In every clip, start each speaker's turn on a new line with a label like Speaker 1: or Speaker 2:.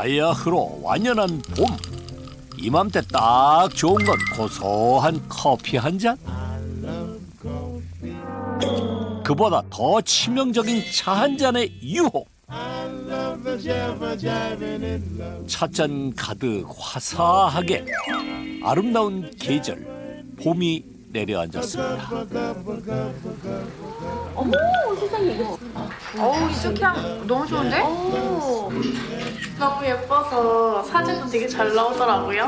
Speaker 1: 바야흐로 완연한 봄. 이맘때 딱 좋은 건 고소한 커피 한 잔. 그보다 더 치명적인 차 한 잔의 유혹. 찻잔 가득 화사하게 아름다운 계절 봄이 내려앉았습니다.
Speaker 2: 어머 세상에 이거.
Speaker 3: 어우, 쑥향 너무 좋은데?
Speaker 4: 너무 예뻐서 사진도 되게 잘 나오더라고요.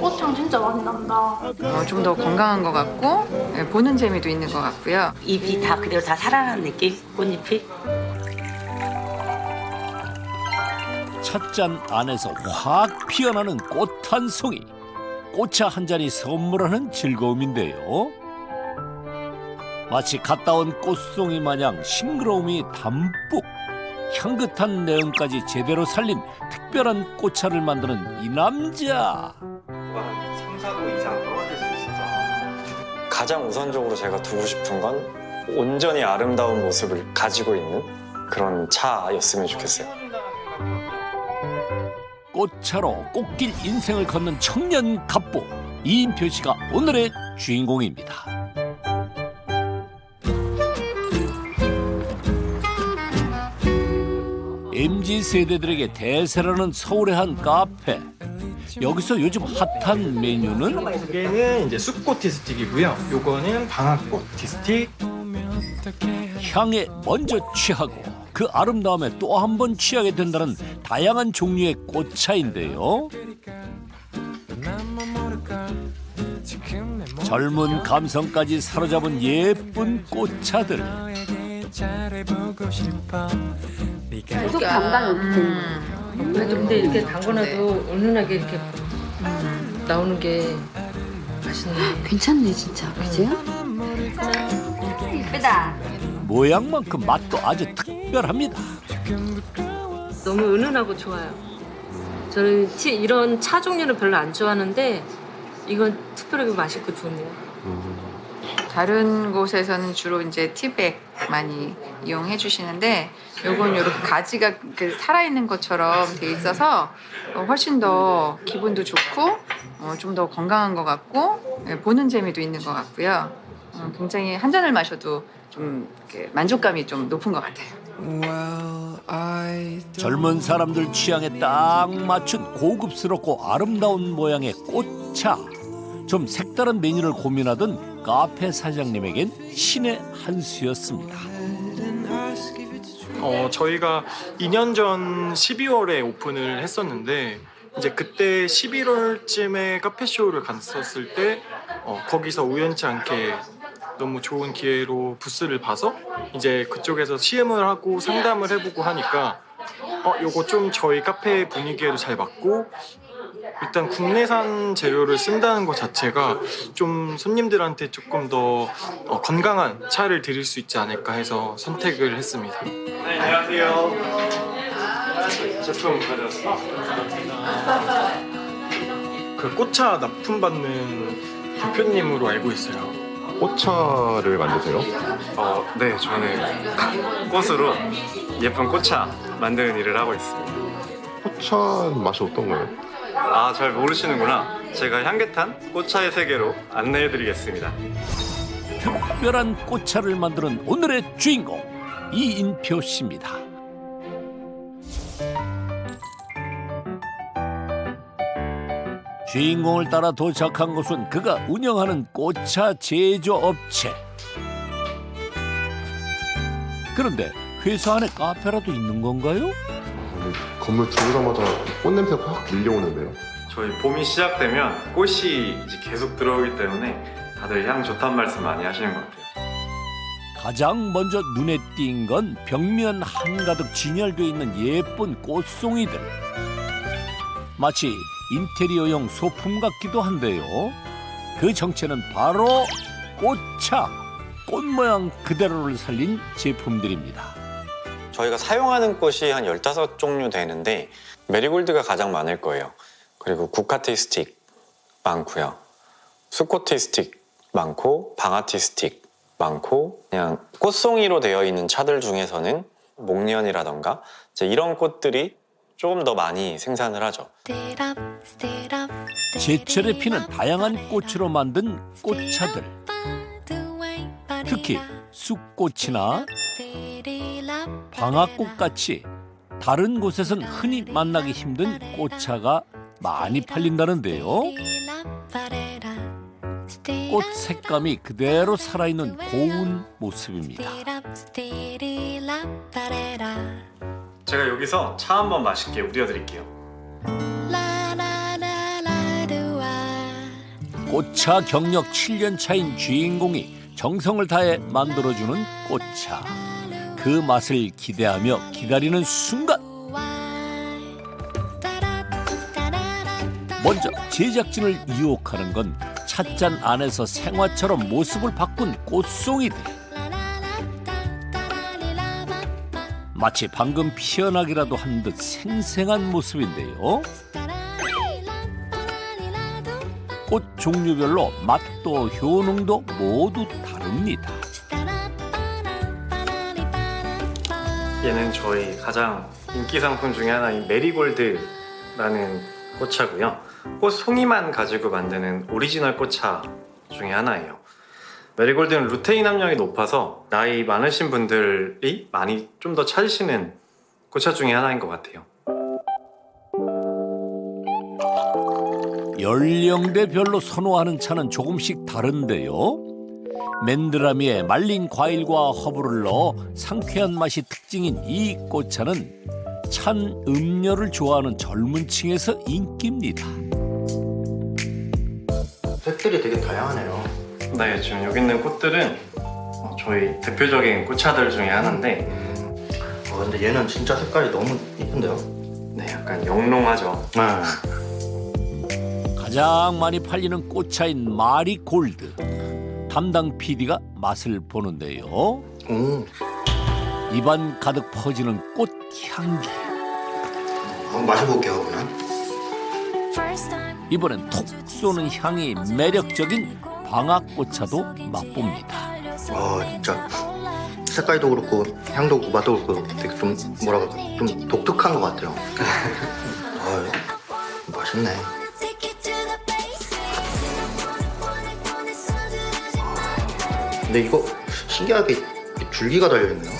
Speaker 4: 꽃향 진짜 많이 난다.
Speaker 3: 좀 더 건강한 것 같고 보는 재미도 있는 것 같고요.
Speaker 2: 잎이 다 그대로 다 살아난 느낌? 꽃잎이?
Speaker 1: 찻잔 안에서 확 피어나는 꽃 한 송이. 꽃차 한 잔이 선물하는 즐거움인데요. 마치 갔다 온 꽃송이 마냥 싱그러움이 담뿍. 향긋한 내음까지 제대로 살린 특별한 꽃차를 만드는 이 남자.
Speaker 5: 한 3, 4도 이상 떨어질 수 있어서 가장 우선적으로 제가 두고 싶은 건 온전히 아름다운 모습을 가지고 있는 그런 차였으면 좋겠어요.
Speaker 1: 꽃차로 꽃길 인생을 걷는 청년 갑부 이인표 씨가 오늘의 주인공입니다. MZ 세대들에게 대세라는 서울의 한 카페. 여기서 요즘 핫한 메뉴는
Speaker 6: 이게는 이제 쑥꽃 티스틱이고요. 요거는 방아꽃 티스틱.
Speaker 1: 향에 먼저 취하고 그 아름다움에 또 한 번 취하게 된다는 다양한 종류의 꽃차인데요. 젊은 감성까지 사로잡은 예쁜 꽃차들.
Speaker 2: 계속 담당이 어떻게 되는 거예요?
Speaker 7: 그래도 근데 이렇게 담궈놔도 은은하게 이렇게 나오는 게 맛있네.
Speaker 2: 괜찮네 진짜. 그죠? 예쁘다.
Speaker 1: 모양만큼 맛도 아주 특별합니다.
Speaker 7: 너무 은은하고 좋아요. 저는 이런 차 종류는 별로 안 좋아하는데 이건 특별하게 맛있고 좋네요.
Speaker 3: 다른 곳에서는 주로 이제 티백 많이 이용해 주시는데 요건 이렇게 가지가 그 살아있는 것처럼 돼 있어서 훨씬 더 기분도 좋고 좀 더 건강한 것 같고 보는 재미도 있는 것 같고요. 굉장히 한 잔을 마셔도 좀 이렇게 만족감이 좀 높은 것 같아요.
Speaker 1: 젊은 사람들 취향에 딱 맞춘 고급스럽고 아름다운 모양의 꽃차. 좀 색다른 메뉴를 고민하던 카페 사장님에겐 신의 한 수였습니다.
Speaker 6: 저희가 2년 전 12월에 오픈을 했었는데 이제 그때 11월쯤에 카페쇼를 갔었을 때 거기서 우연치 않게 너무 좋은 기회로 부스를 봐서 이제 그쪽에서 시음을 하고 상담을 해보고 하니까 요거 좀 저희 카페 분위기에도 잘 맞고 일단 국내산 재료를 쓴다는 것 자체가 좀 손님들한테 조금 더 건강한 차를 드릴 수 있지 않을까 해서 선택을 했습니다. 네, 안녕하세요. 제품 가져왔습니다. 그 꽃차 납품받는 대표님으로 알고 있어요.
Speaker 8: 꽃차를 만드세요?
Speaker 5: 네, 저는 꽃으로 예쁜 꽃차 만드는 일을 하고 있습니다.
Speaker 8: 꽃차 맛이 어떤 거예요?
Speaker 5: 아, 잘 모르시는구나. 제가 향긋한 꽃차의 세계로 안내해드리겠습니다.
Speaker 1: 특별한 꽃차를 만드는 오늘의 주인공 이인표 씨입니다. 주인공을 따라 도착한 곳은 그가 운영하는 꽃차 제조업체. 그런데 회사 안에 카페라도 있는 건가요?
Speaker 8: 건물 들어오자마자 꽃냄새가 확 밀려오는데요.
Speaker 5: 저희 봄이 시작되면 꽃이 이제 계속 들어오기 때문에 다들 향 좋다는 말씀 많이 하시는 것 같아요.
Speaker 1: 가장 먼저 눈에 띈 건 벽면 한가득 진열되어 있는 예쁜 꽃송이들. 마치 인테리어용 소품 같기도 한데요. 그 정체는 바로 꽃차. 꽃 모양 그대로를 살린 제품들입니다.
Speaker 5: 저희가 사용하는 꽃이 한 15종류 되는데 메리골드가 가장 많을 거예요. 그리고 국화티 스틱 많고요. 수코티 스틱 많고 방아티 스틱 많고 그냥 꽃송이로 되어 있는 차들 중에서는 목련이라던가 이제 이런 꽃들이 조금 더 많이 생산을 하죠.
Speaker 1: 제철에 피는 다양한 꽃으로 만든 꽃차들. 특히 쑥꽃이나 방아꽃같이 다른 곳에선 흔히 만나기 힘든 꽃차가 많이 팔린다는데요. 꽃 색감이 그대로 살아있는 고운 모습입니다.
Speaker 6: 제가 여기서 차 한번 맛있게 우려드릴게요.
Speaker 1: 꽃차 경력 7년 차인 주인공이 정성을 다해 만들어주는 꽃차. 그 맛을 기대하며 기다리는 순간 먼저 제작진을 유혹하는 건 찻잔 안에서 생화처럼 모습을 바꾼 꽃송이들. 마치 방금 피어나기라도 한 듯 생생한 모습인데요. 꽃 종류별로 맛도 효능도 모두 다릅니다.
Speaker 6: 얘는 저희 가장 인기 상품 중에 하나인 메리골드라는 꽃차고요. 꽃송이만 가지고 만드는 오리지널 꽃차 중에 하나예요. 메리골드는 루테인 함량이 높아서 나이 많으신 분들이 많이 좀 더 찾으시는 꽃차 중에 하나인 것 같아요.
Speaker 1: 연령대별로 선호하는 차는 조금씩 다른데요. 맨드라미에 말린 과일과 허브를 넣어 상쾌한 맛이 특징인 이 꽃차는 찬 음료를 좋아하는 젊은 층에서 인기입니다.
Speaker 9: 색들이 되게 다양하네요.
Speaker 6: 네, 지금 여기 있는 꽃들은 저희 대표적인 꽃차들 중에 하나인데
Speaker 9: 근데 얘는 진짜 색깔이 너무 이쁜데요?
Speaker 6: 네, 약간 영롱하죠.
Speaker 1: 가장 많이 팔리는 꽃차인 마리골드. 담당 PD가 맛을 보는데요. 입안 가득 퍼지는 꽃 향기.
Speaker 9: 한번 마셔볼게요, 그냥.
Speaker 1: 이번엔 톡 쏘는 향이 매력적인 방아꽃차도 맛봅니다.
Speaker 9: 진짜 색깔도 그렇고 향도 그렇고 맛도 그렇고 되게 좀 뭐라 그럴까 좀 독특한 것 같아요. 맛있네. 근데 이거 신기하게 줄기가 달려있네요.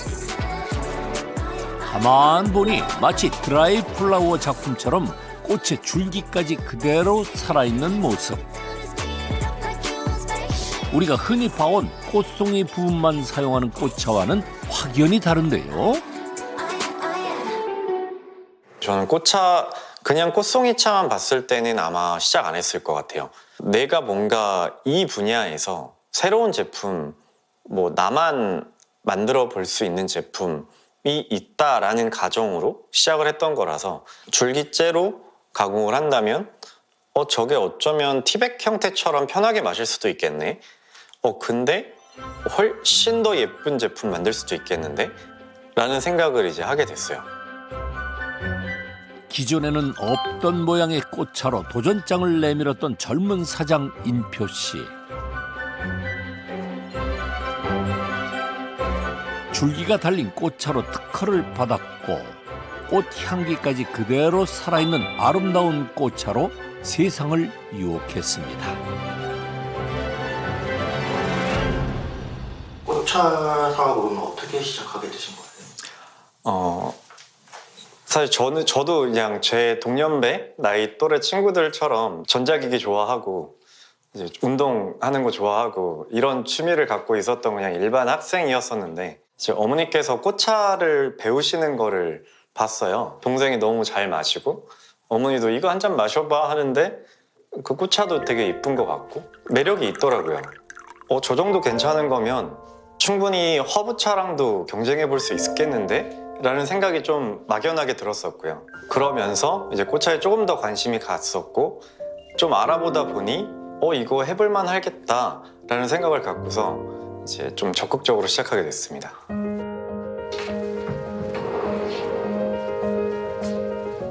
Speaker 1: 가만 보니 마치 드라이 플라워 작품처럼 꽃의 줄기까지 그대로 살아있는 모습. 우리가 흔히 봐온 꽃송이 부분만 사용하는 꽃차와는 확연히 다른데요.
Speaker 5: 저는 꽃차 그냥 꽃송이차만 봤을 때는 아마 시작 안 했을 것 같아요. 내가 뭔가 이 분야에서 새로운 제품, 뭐 나만 만들어 볼 수 있는 제품이 있다라는 가정으로 시작을 했던 거라서 줄기째로 가공을 한다면 저게 어쩌면 티백 형태처럼 편하게 마실 수도 있겠네. 근데 훨씬 더 예쁜 제품 만들 수도 있겠는데? 라는 생각을 이제 하게 됐어요.
Speaker 1: 기존에는 없던 모양의 꽃차로 도전장을 내밀었던 젊은 사장 인표 씨. 줄기가 달린 꽃차로 특허를 받았고 꽃 향기까지 그대로 살아있는 아름다운 꽃차로 세상을 유혹했습니다.
Speaker 9: 꽃차 사업은 어떻게 시작하게 되신 거예요?
Speaker 5: 사실 저도 그냥 제 동년배 나이 또래 친구들처럼 전자기기 좋아하고 이제 운동하는 거 좋아하고 이런 취미를 갖고 있었던 그냥 일반 학생이었었는데 이제 어머니께서 꽃차를 배우시는 거를 봤어요. 동생이 너무 잘 마시고 어머니도 이거 한 잔 마셔봐 하는데 그 꽃차도 되게 이쁜 것 같고 매력이 있더라고요. 저 정도 괜찮은 거면 충분히 허브차랑도 경쟁해 볼 수 있겠는데? 라는 생각이 좀 막연하게 들었었고요. 그러면서 이제 꽃차에 조금 더 관심이 갔었고 좀 알아보다 보니 이거 해볼만 하겠다 라는 생각을 갖고서 이제 좀 적극적으로 시작하게 됐습니다.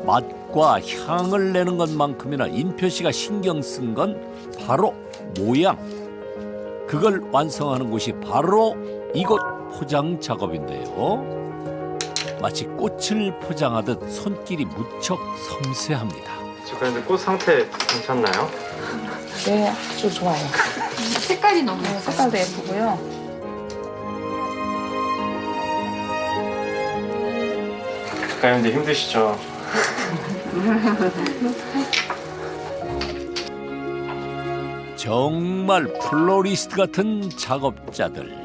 Speaker 1: 맛과 향을 내는 것만큼이나 인표 씨가 신경 쓴 건 바로 모양. 그걸 완성하는 곳이 바로 이곳 포장 작업인데요. 마치 꽃을 포장하듯 손길이 무척 섬세합니다.
Speaker 5: 지금 꽃 상태 괜찮나요?
Speaker 2: 네, 아주 좋아요.
Speaker 3: 색깔이 너무
Speaker 2: 네, 색깔도 예쁘고요.
Speaker 5: 작가님들 힘드시죠?
Speaker 1: 정말 플로리스트 같은 작업자들.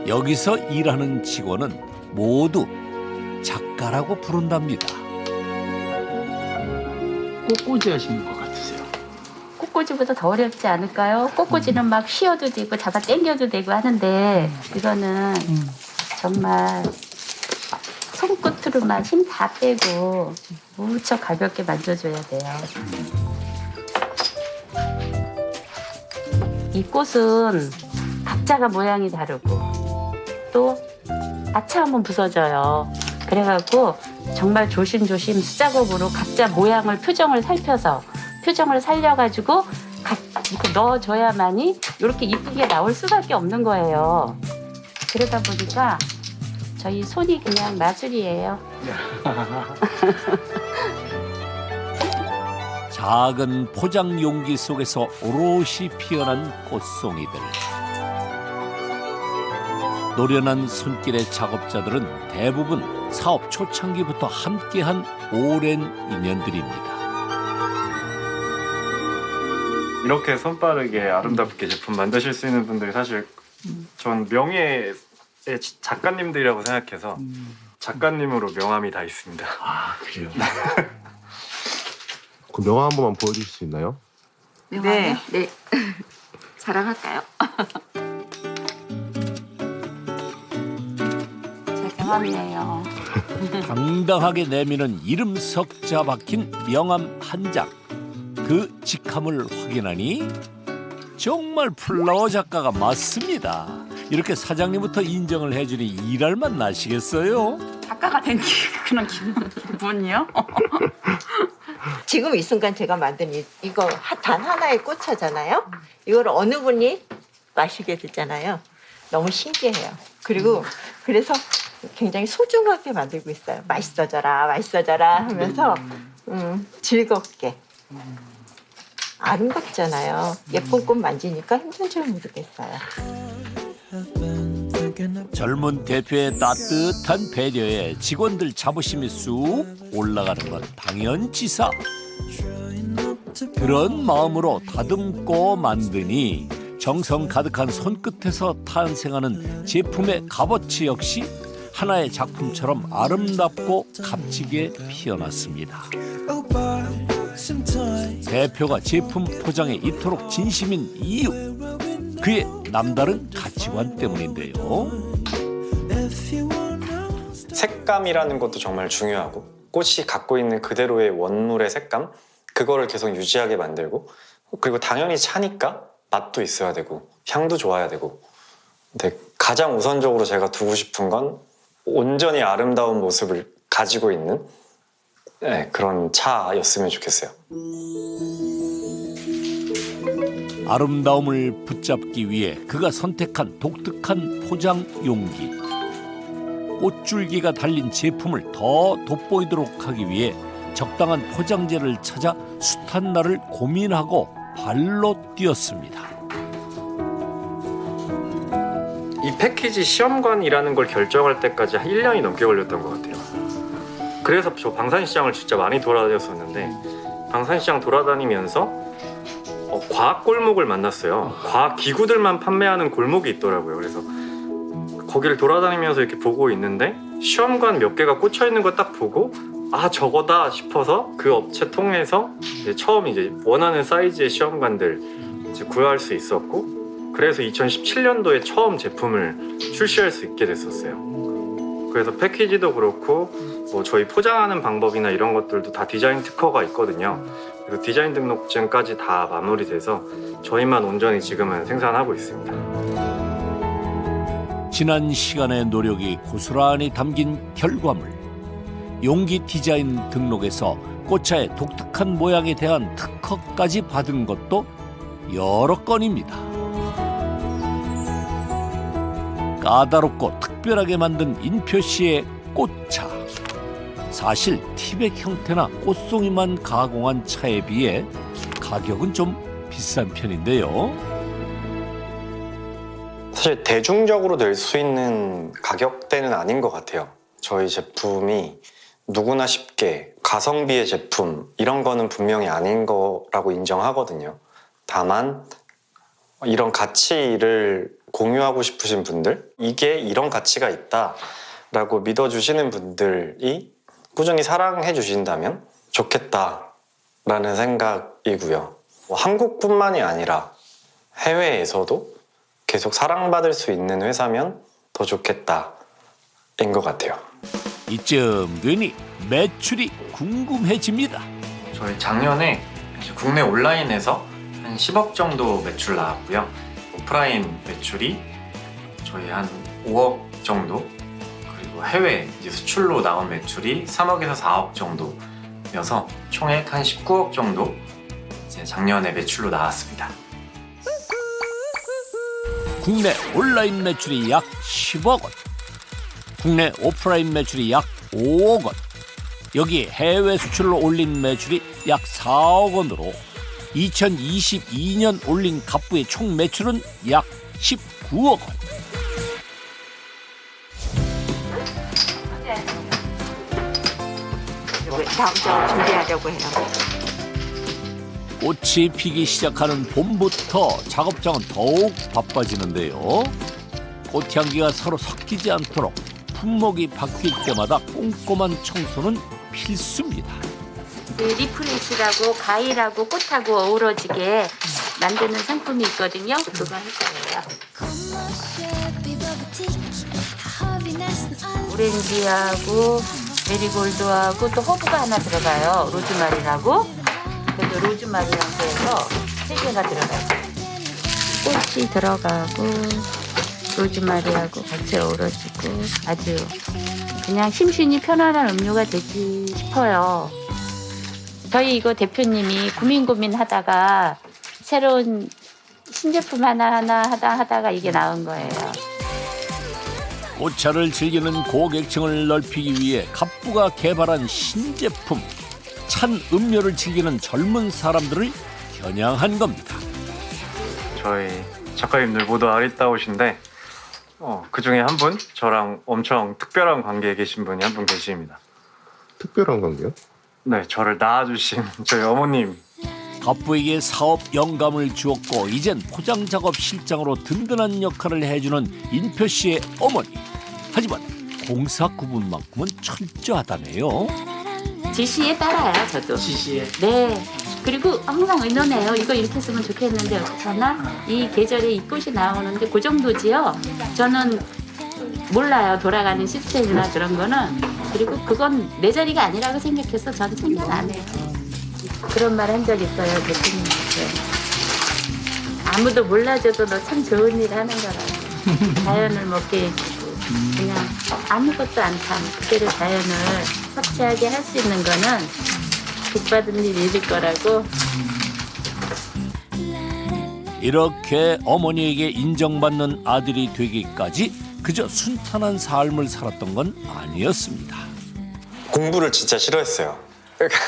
Speaker 1: 여기서 일하는 직원은 모두 작가라고 부른답니다.
Speaker 10: 꽃꽂이 하시는 것 같으세요?
Speaker 2: 꽃꽂이보다 더 어렵지 않을까요? 꽃꽂이는 막 휘어도 되고 잡아 당겨도 되고 하는데 이거는 정말 손끝으로만 힘 다 빼고 무척 가볍게 만져줘야 돼요. 이 꽃은 각자가 모양이 다르고 또 아차하면 부서져요. 그래갖고 정말 조심조심 수작업으로 각자 모양을 표정을 살펴서 표정을 살려가지고 이렇게 넣어줘야만이 이렇게 이쁘게 나올 수밖에 없는 거예요. 그러다 보니까 저희 손이 그냥 마술이에요.
Speaker 1: 작은 포장 용기 속에서 오롯이 피어난 꽃송이들. 노련한 손길의 작업자들은 대부분 사업 초창기부터 함께한 오랜 인연들입니다.
Speaker 5: 이렇게 손빠르게 아름답게 제품 만드실 수 있는 분들이 사실 전 명예의 작가님들이라고 생각해서 작가님으로 명함이 다 있습니다.
Speaker 10: 아, 그래요?
Speaker 8: 그 명함 한 번만 보여주실 수 있나요?
Speaker 2: 네. 네. 자랑할까요? 제 경험이에요.
Speaker 1: 당당하게 내미는 이름 석자 박힌 명함 한 장. 그 직함을 확인하니 정말 플라워 작가가 맞습니다. 이렇게 사장님부터 인정을 해주니 일할 맛 나시겠어요?
Speaker 2: 작가가 된 그런 기분이요?
Speaker 11: 지금 이 순간 제가 만든 이거 단 하나의 꽃차잖아요. 이걸 어느 분이 마시게 되잖아요. 너무 신기해요. 그리고 그래서 굉장히 소중하게 만들고 있어요. 맛있어져라, 맛있어져라 하면서 즐겁게. 아름답잖아요. 예쁜 꽃 만지니까 힘든 줄 모르겠어요.
Speaker 1: 젊은 대표의 따뜻한 배려에 직원들 자부심이 쑥 올라가는 건 당연지사. 그런 마음으로 다듬고 만드니 정성 가득한 손끝에서 탄생하는 제품의 값어치 역시 하나의 작품처럼 아름답고 값지게 피어났습니다. 대표가 제품 포장에 이토록 진심인 이유, 그의 남다른 가치관 때문인데요.
Speaker 5: 색감이라는 것도 정말 중요하고 꽃이 갖고 있는 그대로의 원물의 색감, 그거를 계속 유지하게 만들고, 그리고 당연히 차니까 맛도 있어야 되고 향도 좋아야 되고. 근데 가장 우선적으로 제가 두고 싶은 건 온전히 아름다운 모습을 가지고 있는 그런 차였으면 좋겠어요.
Speaker 1: 아름다움을 붙잡기 위해 그가 선택한 독특한 포장 용기. 꽃줄기가 달린 제품을 더 돋보이도록 하기 위해 적당한 포장재를 찾아 숱한 날을 고민하고 발로 뛰었습니다.
Speaker 5: 이 패키지 시험관이라는 걸 결정할 때까지 한 1년이 넘게 걸렸던 것 같아요. 그래서 저 방산시장을 진짜 많이 돌아다녔었는데, 방산시장 돌아다니면서 과학 골목을 만났어요. 과학 기구들만 판매하는 골목이 있더라고요. 그래서 거기를 돌아다니면서 이렇게 보고 있는데 시험관 몇 개가 꽂혀 있는 거 딱 보고 아 저거다 싶어서 그 업체 통해서 처음 이제 원하는 사이즈의 시험관들 이제 구할 수 있었고, 그래서 2017년도에 처음 제품을 출시할 수 있게 됐었어요. 그래서 패키지도 그렇고 뭐 저희 포장하는 방법이나 이런 것들도 다 디자인 특허가 있거든요. 그래서 디자인 등록증까지 다 마무리돼서 저희만 온전히 지금은 생산하고 있습니다.
Speaker 1: 지난 시간의 노력이 고스란히 담긴 결과물. 용기 디자인 등록에서 꽃차의 독특한 모양에 대한 특허까지 받은 것도 여러 건입니다. 까다롭고 특별하게 만든 인표 씨의 꽃차. 사실 티백 형태나 꽃송이만 가공한 차에 비해 가격은 좀 비싼 편인데요.
Speaker 5: 사실 대중적으로 낼 수 있는 가격대는 아닌 것 같아요. 저희 제품이 누구나 쉽게 가성비의 제품 이런 거는 분명히 아닌 거라고 인정하거든요. 다만 이런 가치를 공유하고 싶으신 분들, 이게 이런 가치가 있다라고 믿어주시는 분들이 꾸준히 사랑해 주신다면 좋겠다라는 생각이고요. 한국뿐만이 아니라 해외에서도 계속 사랑받을 수 있는 회사면 더 좋겠다인 것 같아요.
Speaker 1: 이쯤 되니 매출이 궁금해집니다.
Speaker 5: 저희 작년에 국내 온라인에서 한 10억 정도 매출 나왔고요. 오프라인 매출이 저희 한 5억 정도, 그리고 해외 이제 수출로 나온 매출이 3억에서 4억 정도여서 총액 한 19억 정도 이제 작년에 매출로 나왔습니다.
Speaker 1: 국내 온라인 매출이 약 10억 원, 국내 오프라인 매출이 약 5억 원, 여기에 해외 수출로 올린 매출이 약 4억 원으로 2022년 올린 갑부의 총 매출은 약 19억 원.
Speaker 11: 다음 주 준비하려고 해요.
Speaker 1: 꽃이 피기 시작하는 봄부터 작업장은 더욱 바빠지는데요. 꽃향기가 서로 섞이지 않도록 품목이 바뀔 때마다 꼼꼼한 청소는 필수입니다.
Speaker 2: 그 리프레시라고 가위라고 꽃하고 어우러지게 만드는 상품이 있거든요. 그거 할 거예요. 오렌지하고 메리골드하고 또 허브가 하나 들어가요. 로즈마리라고. 그래서 로즈마리라고 해서 3개가 들어가요. 꽃이 들어가고 로즈마리하고 같이 어우러지고 아주 그냥 심신이 편안한 음료가 되지 싶어요. 저희 이거 대표님이 고민 하다가 새로운 신제품 하나하나 하다가 이게 나온 거예요.
Speaker 1: 꽃차를 즐기는 고객층을 넓히기 위해 갑부가 개발한 신제품. 찬 음료를 즐기는 젊은 사람들을 겨냥한 겁니다.
Speaker 5: 저희 작가님들 모두 아리따우신데 그중에 한 분, 저랑 엄청 특별한 관계에 계신 분이 한 분 계십니다.
Speaker 8: 특별한 관계요?
Speaker 5: 네, 저를 낳아주신 저희 어머님.
Speaker 1: 갑부에게 사업 영감을 주었고 이젠 포장 작업 실장으로 든든한 역할을 해주는 인표 씨의 어머니. 하지만 공사 구분만큼은 철저하다네요.
Speaker 2: 지시에 따라요, 저도.
Speaker 10: 지시에.
Speaker 2: 네. 그리고 항상 의논해요. 이거 이렇게 쓰면 좋겠는데 어떡하나? 이 계절에 이 꽃이 나오는데 그 정도지요. 저는 몰라요. 돌아가는 시스템이나 그런 거는. 그리고 그건 내 자리가 아니라고 생각해서 저는 참견 안 해요. 그런 말 한 적 있어요, 대표님한테. 아무도 몰라줘도 너 참 좋은 일 하는 거라고. 자연을 먹게 해주고 그냥 아무것도 안 참 그대로 자연을 섭취하게 할 수 있는 거는 복받은 일일 거라고.
Speaker 1: 이렇게 어머니에게 인정받는 아들이 되기까지 그저 순탄한 삶을 살았던 건 아니었습니다.
Speaker 5: 공부를 진짜 싫어했어요. 그러니까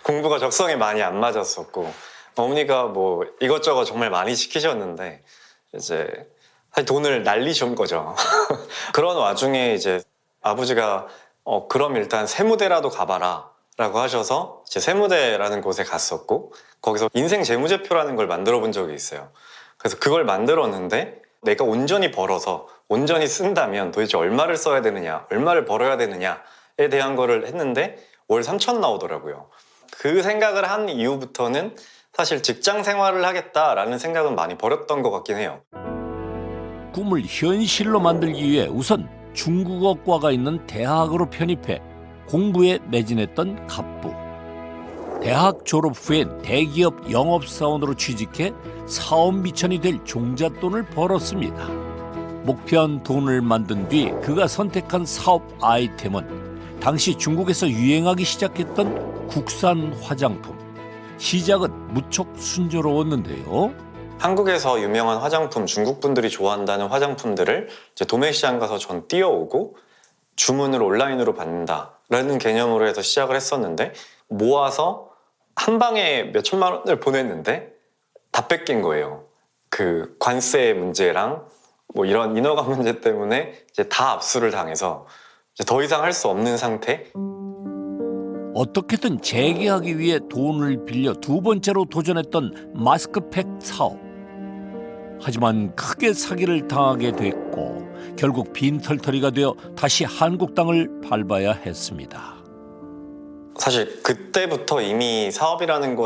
Speaker 5: 공부가 적성에 많이 안 맞았었고 어머니가 뭐 이것저것 정말 많이 시키셨는데 이제 사실 돈을 날리신 거죠. 그런 와중에 이제 아버지가 그럼 일단 세무대라도 가봐라 라고 하셔서 이제 세무대라는 곳에 갔었고 거기서 인생 재무제표라는 걸 만들어 본 적이 있어요. 그래서 그걸 만들었는데 내가 온전히 벌어서 온전히 쓴다면 도대체 얼마를 써야 되느냐, 얼마를 벌어야 되느냐에 대한 거를 했는데 월 3천 나오더라고요. 그 생각을 한 이후부터는 사실 직장 생활을 하겠다라는 생각은 많이 버렸던 것 같긴 해요.
Speaker 1: 꿈을 현실로 만들기 위해 우선 중국어과가 있는 대학으로 편입해 공부에 매진했던 갑부. 대학 졸업 후엔 대기업 영업사원으로 취직해 사업미천이 될 종잣돈을 벌었습니다. 목표한 돈을 만든 뒤 그가 선택한 사업 아이템은 당시 중국에서 유행하기 시작했던 국산 화장품. 시작은 무척 순조로웠는데요.
Speaker 5: 한국에서 유명한 화장품, 중국 분들이 좋아한다는 화장품들을 이제 도매시장 가서 전 띄워오고 주문을 온라인으로 받는다라는 개념으로 해서 시작을 했었는데, 모아서 한 방에 몇 천만 원을 보냈는데 다 뺏긴 거예요. 그 관세 문제랑 뭐 이런 인허가 문제 때문에 이제 다 압수를 당해서 이제 더 이상 할 수 없는 상태.
Speaker 1: 어떻게든 재개하기 위해 돈을 빌려 두 번째로 도전했던 마스크팩 사업. 하지만 크게 사기를 당하게 됐고 결국 빈털터리가 되어 다시 한국 땅을 밟아야 했습니다.
Speaker 5: 사실 그때부터 이미 사업이라는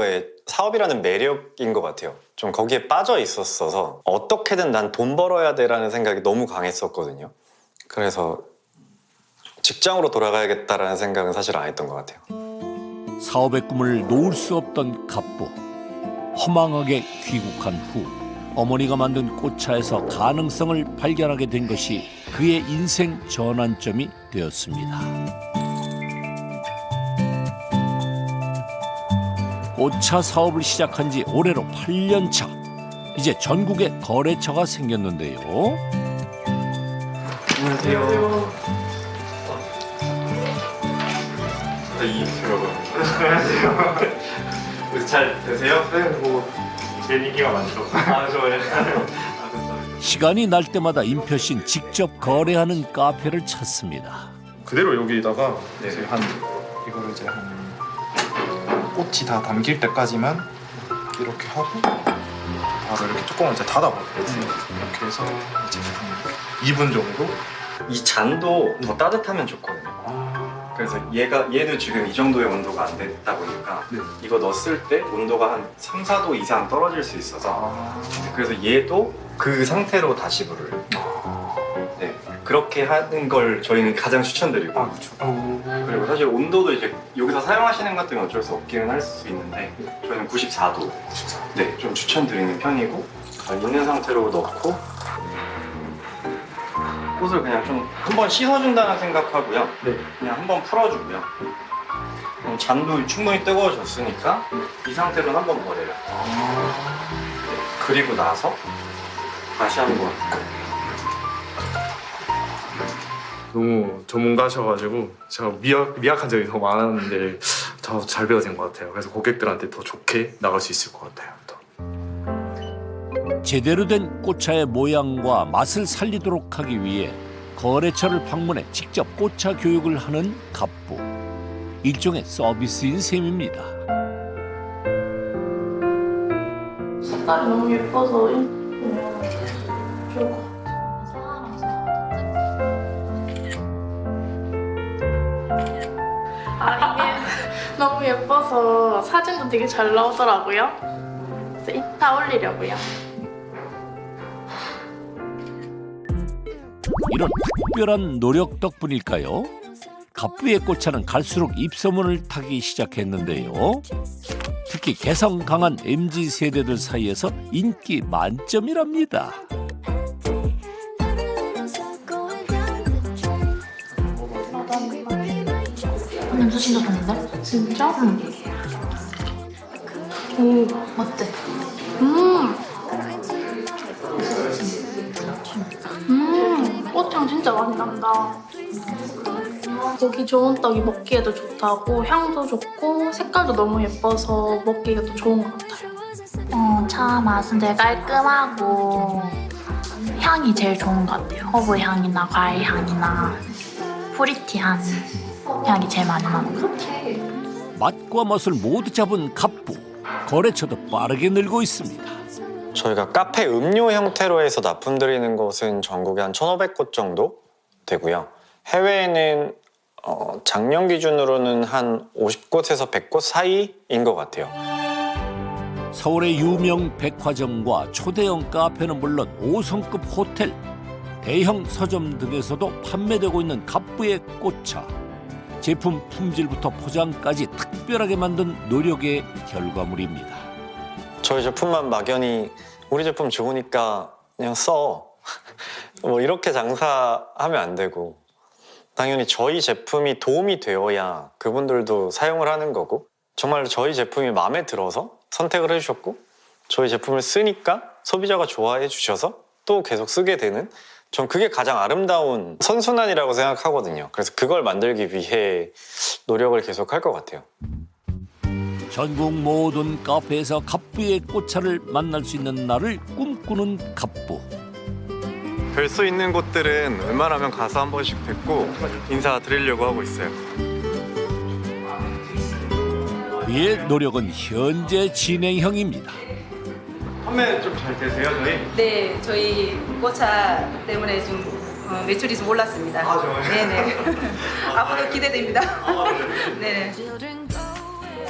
Speaker 5: 매력인 것 같아요. 좀 거기에 빠져 있었어서 어떻게든 난 돈 벌어야 돼라는 생각이 너무 강했었거든요. 그래서 직장으로 돌아가야겠다라는 생각은 사실 안 했던 것 같아요.
Speaker 1: 사업의 꿈을 놓을 수 없던 갑부. 허망하게 귀국한 후 어머니가 만든 꽃차에서 가능성을 발견하게 된 것이 그의 인생 전환점이 되었습니다. 꽃차 사업을 시작한 지 올해로 8년 차. 이제 전국에 거래처가 생겼는데요.
Speaker 6: 안녕하세요. 안녕하세요. 잘 되세요? 네, 뭐 제 인기가 많죠. 좋아요.
Speaker 1: 시간이 날 때마다 임표신 직접 거래하는 카페를 찾습니다.
Speaker 6: 그대로 여기다가 이제 이거를 이제 꽃이 다 담길 때까지만 이렇게 하고 바로 이렇게 뚜껑을 이제 닫아버리겠습니다. 이렇게 해서 이제 한 2분 정도.
Speaker 5: 이 잔도 더 따뜻하면 좋거든요. 그래서 얘도 지금 이 정도의 온도가 안 됐다 보니까 이거 넣었을 때 온도가 한 3, 4도 이상 떨어질 수 있어서 그래서 얘도 그 상태로 다시 물을 그렇게 하는 걸 저희는 가장 추천드리고 그리고 사실 온도도 이제 여기서 사용하시는 것 때문에 어쩔 수 없기는 할 수 있는데 저희는 94도 좀 추천드리는 편이고 있는 상태로 넣고 꽃을 그냥 좀 한번 씻어준다는 생각하고요. 그냥 한번 풀어주고요. 그럼 잔도 충분히 뜨거워졌으니까 이 상태로 한번 버려요. 그리고 나서 다시 한번.
Speaker 6: 너무 전문가셔가지고 제가 미약한 점이 더 많았는데 더 잘 배워진 것 같아요. 그래서 고객들한테 더 좋게 나갈 수 있을 것 같아요.
Speaker 1: 제대로 된 꽃차의 모양과 맛을 살리도록 하기 위해 거래처를 방문해 직접 꽃차 교육을 하는 갑부. 일종의 서비스인 셈입니다.
Speaker 4: 색깔이 너무 예뻐서 좋을 것 같아요. 이게 너무 예뻐서 사진도 되게 잘 나오더라고요. 그래서 인스타 올리려고요.
Speaker 1: 이런 특별한 노력 덕분일까요? 갑부의 꽃차는 갈수록 입소문을 타기 시작했는데요. 특히 개성 강한 MZ세대들 사이에서 인기 만점이랍니다.
Speaker 4: 냄새 진짜 좋은데? 진짜? 응. 오, 어때? 꽃향 진짜 많이 난다. 고기 좋은 떡이 먹기에도 좋다고, 향도 좋고 색깔도 너무 예뻐서 먹기가 또 좋은 것 같아요.
Speaker 12: 차 맛은 되게 깔끔하고 향이 제일 좋은 것 같아요. 허브 향이나 과일 향이나 프리티한 향이 제일 많이 나는 것 같아요.
Speaker 1: 맛과 멋을 모두 잡은 갑부. 거래처도 빠르게 늘고 있습니다.
Speaker 5: 저희가 카페 음료 형태로 해서 납품드리는 곳은 전국에 한 1,500곳 정도 되고요. 해외에는 작년 기준으로는 한 50곳에서 100곳 사이인 것 같아요.
Speaker 1: 서울의 유명 백화점과 초대형 카페는 물론 5성급 호텔, 대형 서점 등에서도 판매되고 있는 갑부의 꽃차. 제품 품질부터 포장까지 특별하게 만든 노력의 결과물입니다.
Speaker 5: 저희 제품만 막연히 우리 제품 좋으니까 그냥 써. 뭐 이렇게 장사하면 안 되고 당연히 저희 제품이 도움이 되어야 그분들도 사용을 하는 거고 정말 저희 제품이 마음에 들어서 선택을 해주셨고 저희 제품을 쓰니까 소비자가 좋아해 주셔서 또 계속 쓰게 되는, 전 그게 가장 아름다운 선순환이라고 생각하거든요. 그래서 그걸 만들기 위해 노력을 계속 할 것 같아요.
Speaker 1: 전국 모든 카페에서 갑부의 꽃차를 만날 수 있는 날을 꿈꾸는 갑부.
Speaker 5: 뵐 수 있는 곳들은 웬만하면 가서 한 번씩 뵙고 인사드리려고 하고 있어요.
Speaker 1: 그의 노력은 현재 진행형입니다.
Speaker 5: 판매 좀 잘 되세요, 저희?
Speaker 13: 네, 저희 꽃차 때문에 좀 매출이 좀 올랐습니다.
Speaker 5: 아, 정말요?
Speaker 13: 네네. 앞으로 기대됩니다. 네.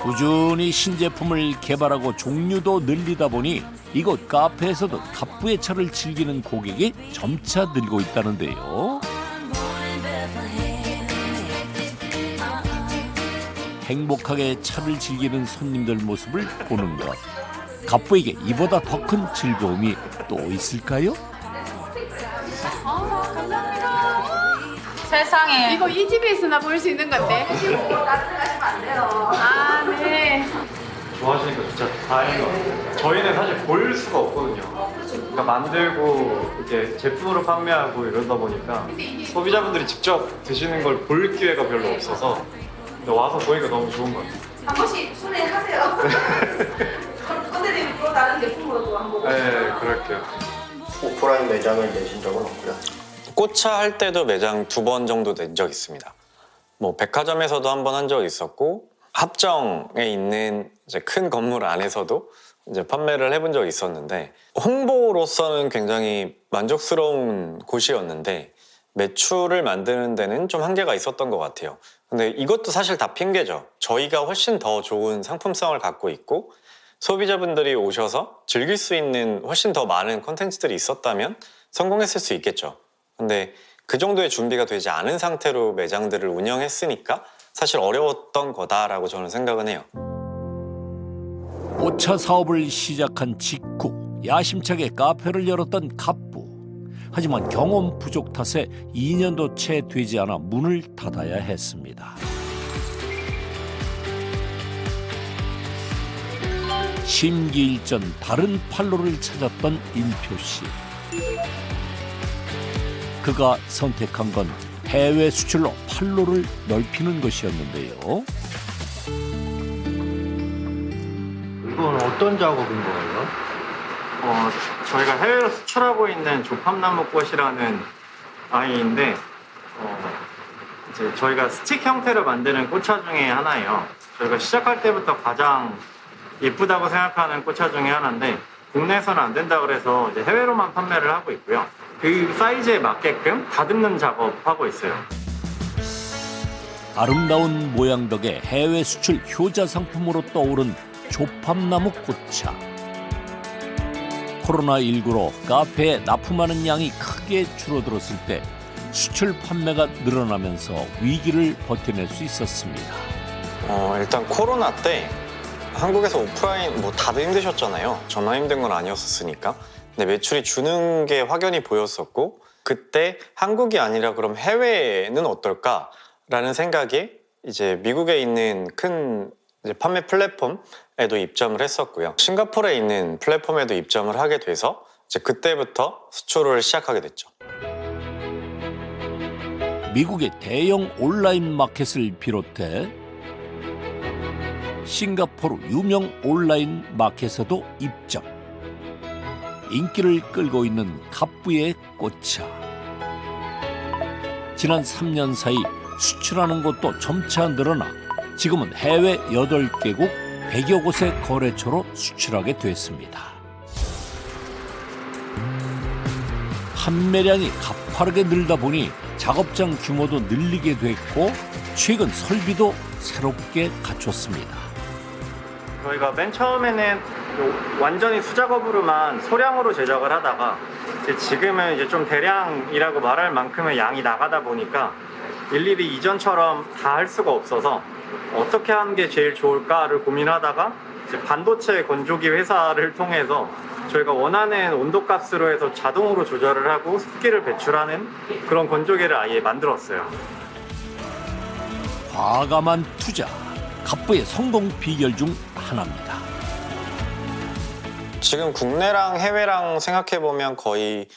Speaker 1: 꾸준히 신제품을 개발하고 종류도 늘리다 보니 이곳 카페에서도 갑부의 차를 즐기는 고객이 점차 늘고 있다는데요. 행복하게 차를 즐기는 손님들 모습을 보는 것. 갑부에게 이보다 더 큰 즐거움이 또 있을까요?
Speaker 4: 세상에.
Speaker 3: 이거 이 집에 있으나 볼 수 있는 건데. 아, 네.
Speaker 5: 좋아하시니까 진짜 다행인 것 같아요. 저희는 사실 볼 수가 없거든요. 그러니까 만들고 이제 제품으로 판매하고 이러다 보니까 소비자분들이 직접 드시는 걸 볼 기회가 별로 없어서 근데 와서 보니까 너무 좋은 것 같아요.
Speaker 13: 한 번씩 순회하세요. 선생님이 또 다른 제품으로도 한번.
Speaker 5: 네, 그럴게요.
Speaker 9: 오프라인 매장을 내신 적은 없고요.
Speaker 5: 꽃차 할 때도 매장 2번 정도 낸 적 있습니다. 뭐 백화점에서도 한 번 한 적 있었고 합정에 있는 이제 큰 건물 안에서도 이제 판매를 해본 적이 있었는데 홍보로서는 굉장히 만족스러운 곳이었는데 매출을 만드는 데는 좀 한계가 있었던 것 같아요. 근데 이것도 사실 다 핑계죠. 저희가 훨씬 더 좋은 상품성을 갖고 있고 소비자분들이 오셔서 즐길 수 있는 훨씬 더 많은 콘텐츠들이 있었다면 성공했을 수 있겠죠. 근데 그 정도의 준비가 되지 않은 상태로 매장들을 운영했으니까 사실 어려웠던 거다라고 저는 생각은 해요.
Speaker 1: 꽃차 사업을 시작한 직후 야심차게 카페를 열었던 갑부. 하지만 경험 부족 탓에 2년도 채 되지 않아 문을 닫아야 했습니다. 심기일전 다른 판로를 찾았던 일표 씨. 그가 선택한 건 해외 수출로 판로를 넓히는 것이었는데요.
Speaker 9: 이건 어떤 작업인 거예요?
Speaker 6: 저희가 해외로 수출하고 있는 조팝나무꽃이라는 아이인데 이제 저희가 스틱 형태로 만드는 꽃차 중에 하나예요. 저희가 시작할 때부터 가장 예쁘다고 생각하는 꽃차 중에 하나인데 국내에서는 안 된다 그래서 이제 해외로만 판매를 하고 있고요. 그 사이즈에 맞게끔 다듬는 작업하고 있어요.
Speaker 1: 아름다운 모양 덕에 해외 수출 효자 상품으로 떠오른 조팝나무 꽃차. 코로나19로 카페에 납품하는 양이 크게 줄어들었을 때 수출 판매가 늘어나면서 위기를 버텨낼 수 있었습니다.
Speaker 5: 일단 코로나 때 한국에서 오프라인 뭐 다들 힘드셨잖아요. 저만 힘든 건 아니었으니까. 근데 매출이 주는 게 확연히 보였었고 그때 한국이 아니라 그럼 해외는 어떨까라는 생각에 이제 미국에 있는 큰 이제 판매 플랫폼에도 입점을 했었고요. 싱가포르에 있는 플랫폼에도 입점을 하게 돼서 이제 그때부터 수출을 시작하게 됐죠.
Speaker 1: 미국의 대형 온라인 마켓을 비롯해 싱가포르 유명 온라인 마켓에도 입점. 인기를 끌고 있는 갑부의 꽃차. 지난 3년 사이 수출하는 곳도 점차 늘어나 지금은 해외 8개국 100여 곳의 거래처로 수출하게 됐습니다. 판매량이 가파르게 늘다 보니 작업장 규모도 늘리게 됐고 최근 설비도 새롭게 갖췄습니다.
Speaker 6: 저희가 맨 처음에는 완전히 수작업으로만 소량으로 제작을 하다가 지금은 이제 좀 대량이라고 말할 만큼의 양이 나가다 보니까 일일이 이전처럼 다 할 수가 없어서 어떻게 하는 게 제일 좋을까를 고민하다가 이제 반도체 건조기 회사를 통해서 저희가 원하는 온도값으로 해서 자동으로 조절을 하고 습기를 배출하는 그런 건조기를 아예 만들었어요.
Speaker 1: 과감한 투자, 갑부의 성공 비결 중 하나입니다.
Speaker 5: 지금 국내랑 해외랑 생각해보면 거의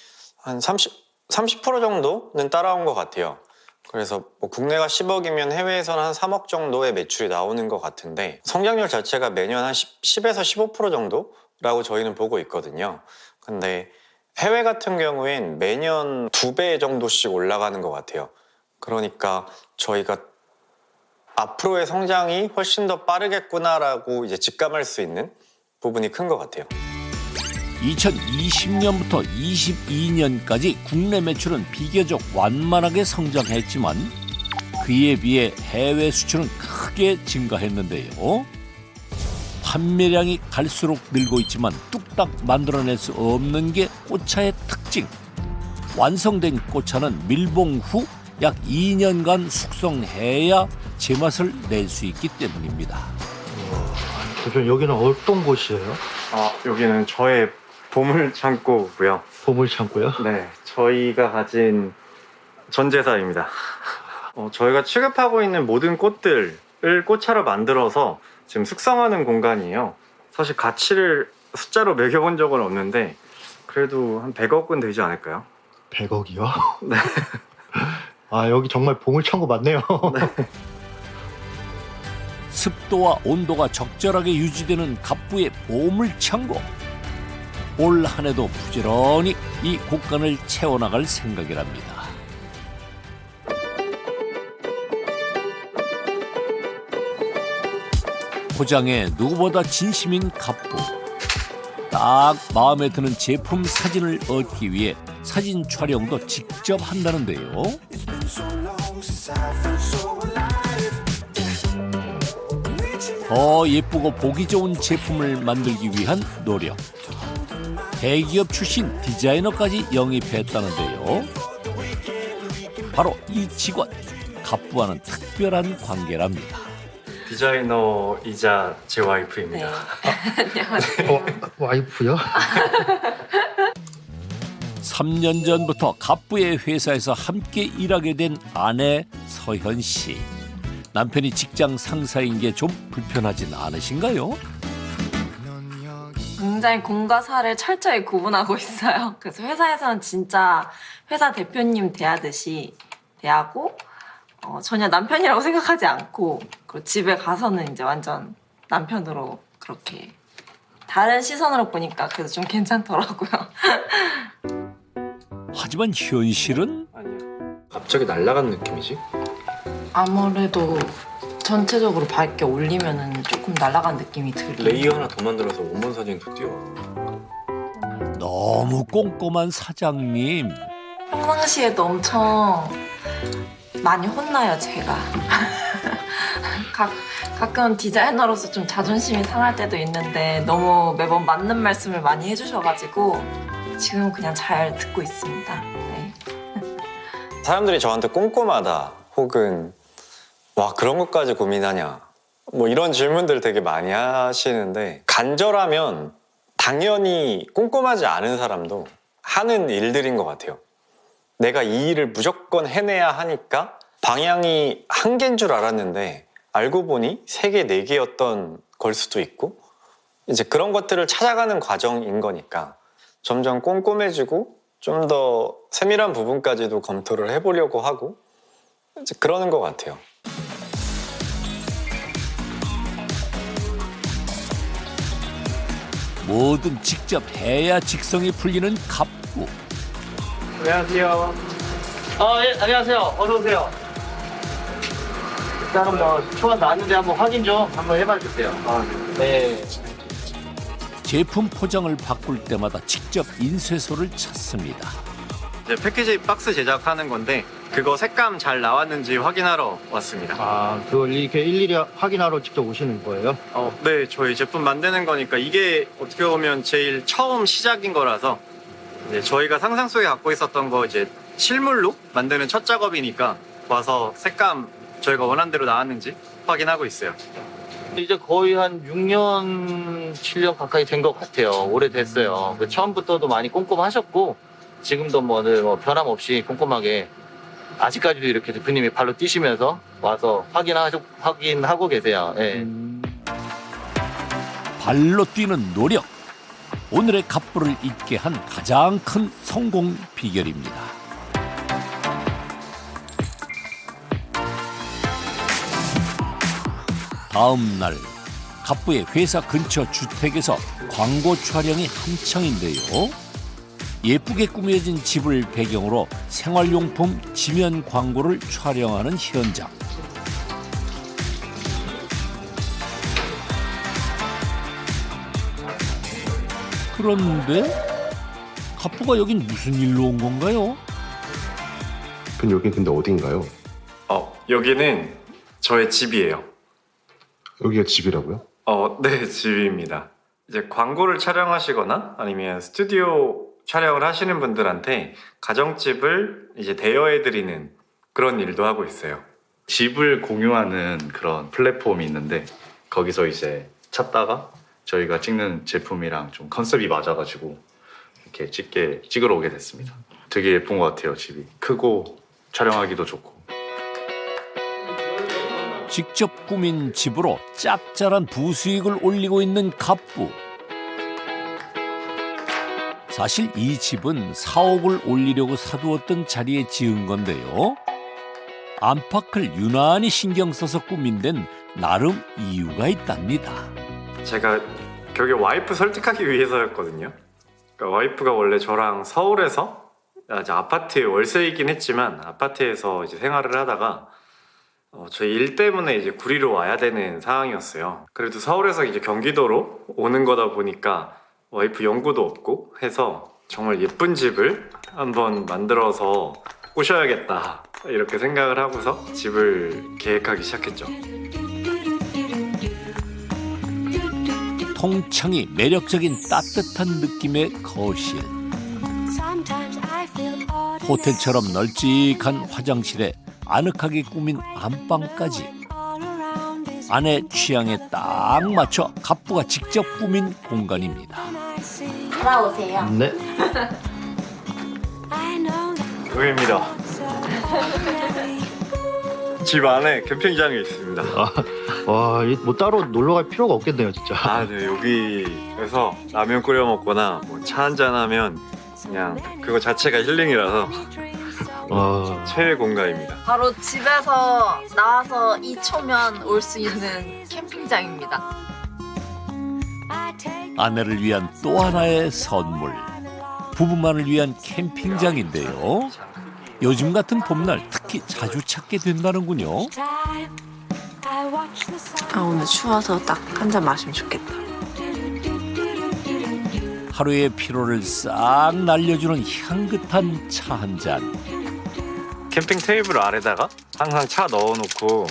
Speaker 5: 한 30% 정도는 따라온 것 같아요. 그래서 뭐 국내가 10억이면 해외에서는 한 3억 정도의 매출이 나오는 것 같은데 성장률 자체가 매년 한 10에서 15% 정도라고 저희는 보고 있거든요. 근데 해외 같은 경우엔 매년 2배 정도씩 올라가는 것 같아요. 그러니까 저희가 앞으로의 성장이 훨씬 더 빠르겠구나라고 이제 직감할 수 있는 부분이 큰 것 같아요.
Speaker 1: 2020년부터 22년까지 국내 매출은 비교적 완만하게 성장했지만 그에 비해 해외 수출은 크게 증가했는데요. 판매량이 갈수록 늘고 있지만 뚝딱 만들어낼 수 없는 게 꽃차의 특징. 완성된 꽃차는 밀봉 후 약 2년간 숙성해야 제맛을 낼 수 있기 때문입니다.
Speaker 9: 대표님 여기는 어떤 곳이에요?
Speaker 5: 여기는 저의 보물 창고고요.
Speaker 9: 보물 창고요?
Speaker 5: 네, 저희가 가진 전재산입니다. 저희가 취급하고 있는 모든 꽃들을 꽃차로 만들어서 지금 숙성하는 공간이에요. 사실 가치를 숫자로 매겨본 적은 없는데 그래도 한 100억은 되지 않을까요?
Speaker 9: 100억이요?
Speaker 5: 네.
Speaker 9: 아, 여기 정말 보물 창고 맞네요.
Speaker 5: 네.
Speaker 1: 습도와 온도가 적절하게 유지되는 갑부의 보물창고. 올 한 해도 부지런히 이 곳간을 채워나갈 생각이랍니다. 포장에 누구보다 진심인 갑부. 딱 마음에 드는 제품 사진을 얻기 위해 사진 촬영도 직접 한다는데요. 더 예쁘고 보기 좋은 제품을 만들기 위한 노력. 대기업 출신 디자이너까지 영입했다는데요. 바로 이 직원, 갑부와는 특별한 관계랍니다.
Speaker 5: 디자이너이자 제 와이프입니다.
Speaker 7: 안녕하세요.
Speaker 9: 와이프요?
Speaker 1: 3년 전부터 갑부의 회사에서 함께 일하게 된 아내 서현 씨. 남편이 직장 상사인 게 좀 불편하진 않으신가요?
Speaker 14: 굉장히 공과 사를 철저히 구분하고 있어요. 그래서 회사에서는 진짜 회사 대표님 대하듯이 대하고 전혀 남편이라고 생각하지 않고 그리고 집에 가서는 이제 완전 남편으로 그렇게 다른 시선으로 보니까 그래도 좀 괜찮더라고요.
Speaker 1: 하지만 현실은
Speaker 5: 갑자기 날아간 느낌이지?
Speaker 14: 아무래도 전체적으로 밝게 올리면은 조금 날아간 느낌이 들어요.
Speaker 5: 레이어 하나 더 만들어서 원본 사진도 띄워.
Speaker 1: 너무 꼼꼼한 사장님.
Speaker 14: 평상시에도 엄청 많이 혼나요, 제가. 가끔 디자이너로서 좀 자존심이 상할 때도 있는데 너무 매번 맞는 말씀을 많이 해주셔가지고 지금 그냥 잘 듣고 있습니다. 네.
Speaker 5: 사람들이 저한테 꼼꼼하다 혹은 와 그런 것까지 고민하냐 뭐 이런 질문들 되게 많이 하시는데 간절하면 당연히 꼼꼼하지 않은 사람도 하는 일들인 것 같아요. 내가 이 일을 무조건 해내야 하니까 방향이 한 개인 줄 알았는데 알고 보니 3개, 4개였던 걸 수도 있고 이제 그런 것들을 찾아가는 과정인 거니까 점점 꼼꼼해지고 좀 더 세밀한 부분까지도 검토를 해보려고 하고 이제 그러는 것 같아요.
Speaker 1: 뭐든 직접 해야 직성이 풀리는 갑부.
Speaker 10: 안녕하세요. 예, 안녕하세요. 어서 오세요. 일단은 뭐 초반 나왔는데 한번 확인 좀 한번 해봐 주세요. 네.
Speaker 1: 제품 포장을 바꿀 때마다 직접 인쇄소를 찾습니다.
Speaker 5: 이제 패키지 박스 제작하는 건데 그거 색감 잘 나왔는지 확인하러 왔습니다.
Speaker 9: 아, 그걸 이렇게 일일이 확인하러 직접 오시는 거예요?
Speaker 5: 네, 저희 제품 만드는 거니까 이게 어떻게 보면 제일 처음 시작인 거라서 이제 저희가 상상 속에 갖고 있었던 거 이제 실물로 만드는 첫 작업이니까 와서 색감 저희가 원하는 대로 나왔는지 확인하고 있어요.
Speaker 10: 이제 거의 한 6년, 7년 가까이 된 것 같아요. 오래됐어요. 처음부터도 많이 꼼꼼하셨고 지금도 뭐 변함없이 꼼꼼하게 아직까지도 이렇게 대표님이 발로 뛰시면서 와서 확인하고 계세요. 네.
Speaker 1: 발로 뛰는 노력. 오늘의 갑부를 잊게 한 가장 큰 성공 비결입니다. 다음 날 갑부의 회사 근처 주택에서 광고 촬영이 한창인데요. 예쁘게 꾸며진 집을 배경으로 생활용품 지면 광고를 촬영하는 현장. 그런데 갑부가 여긴 무슨 일로 온 건가요?
Speaker 8: 그럼 여긴 근데 어딘가요?
Speaker 5: 여기는 저의 집이에요.
Speaker 8: 여기가 집이라고요?
Speaker 5: 네, 집입니다. 이제 광고를 촬영하시거나 아니면 스튜디오 촬영을 하시는 분들한테 가정집을 이제 대여해드리는 그런 일도 하고 있어요.
Speaker 15: 집을 공유하는 그런 플랫폼이 있는데 거기서 이제 찾다가 저희가 찍는 제품이랑 좀 컨셉이 맞아가지고 이렇게 찍으러 오게 됐습니다. 되게 예쁜 것 같아요. 집이 크고 촬영하기도 좋고.
Speaker 1: 직접 꾸민 집으로 짭짤한 부수익을 올리고 있는 갑부. 사실 이 집은 4억을 올리려고 사두었던 자리에 지은 건데요. 안팎을 유난히 신경 써서 꾸민 데는 나름 이유가 있답니다.
Speaker 5: 제가 결국 와이프 설득하기 위해서였거든요. 그러니까 와이프가 원래 저랑 서울에서 아파트 월세이긴 했지만 아파트에서 이제 생활을 하다가 저희 일 때문에 이제 구리로 와야 되는 상황이었어요. 그래도 서울에서 이제 경기도로 오는 거다 보니까 와이프 연고도 없고 해서 정말 예쁜 집을 한번 만들어서 꼬셔야겠다 이렇게 생각을 하고서 집을 계획하기 시작했죠.
Speaker 1: 통창이 매력적인 따뜻한 느낌의 거실. 호텔처럼 널찍한 화장실에 아늑하게 꾸민 안방까지. 아내 취향에 딱 맞춰 갑부가 직접 꾸민 공간입니다.
Speaker 12: 돌아오세요.
Speaker 9: 네.
Speaker 5: 여기입니다. 집 안에 캠핑장이 있습니다.
Speaker 9: 와, 뭐 따로 놀러 갈 필요가 없겠네요, 진짜.
Speaker 5: 네, 여기에서 라면 끓여 먹거나 뭐 차 한잔 하면 그냥 그거 자체가 힐링이라서 최애 공간입니다.
Speaker 14: 바로 집에서 나와서 2초면 올 수 있는 캠핑장입니다.
Speaker 1: 아내를 위한 또 하나의 선물. 부부만을 위한 캠핑장인데요. 요즘 같은 봄날 특히 자주 찾게 된다는군요.
Speaker 14: 오늘 추워서 딱 한 잔 마시면 좋겠다.
Speaker 1: 하루의 피로를 싹 날려주는 향긋한 차 한 잔.
Speaker 5: 캠핑 테이블 아래다가 항상 차 넣어놓고